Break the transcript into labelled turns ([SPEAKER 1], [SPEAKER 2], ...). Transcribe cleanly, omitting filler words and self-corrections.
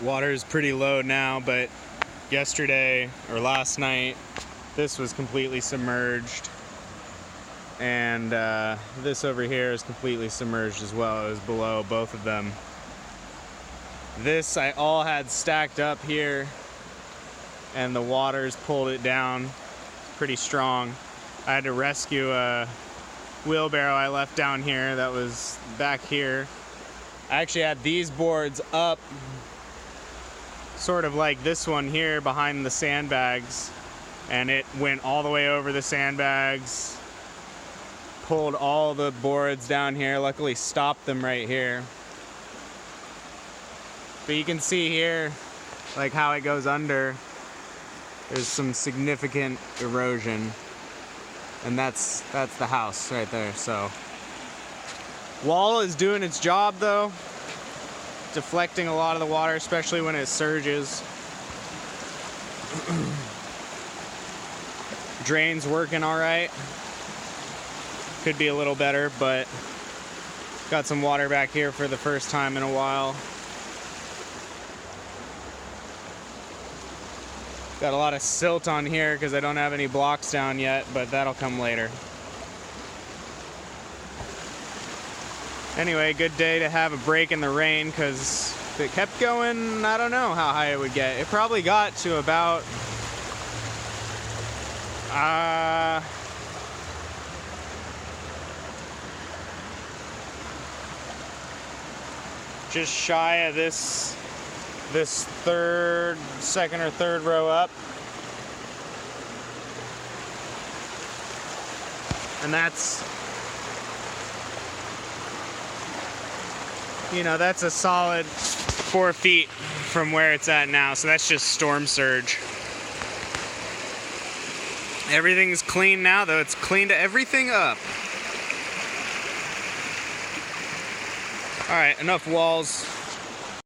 [SPEAKER 1] Water is pretty low now, but yesterday or last night, this was completely submerged. And this over here is completely submerged as well. It was below both of them. This I all had stacked up here, and the waters pulled it down pretty strong. I had to rescue a wheelbarrow I left down here that was back here. I actually had these boards up, sort of like this one here behind the sandbags, and it went all the way over the sandbags, pulled all the boards down here, luckily stopped them right here. But you can see here, like how it goes under, there's some significant erosion, and that's the house right there. So wall is doing its job though, deflecting a lot of the water, especially when it surges. Drain's working all right. Could be a little better, but got some water back here for the first time in a while. Got a lot of silt on here because I don't have any blocks down yet, but that'll come later. Anyway, good day to have a break in the rain, because if it kept going, I don't know how high it would get. It probably got to about just shy of this second or third row up. And that's, you know, that's a solid 4 feet from where it's at now. So that's just storm surge. Everything's clean now, though. It's cleaned everything up. All right, enough walls.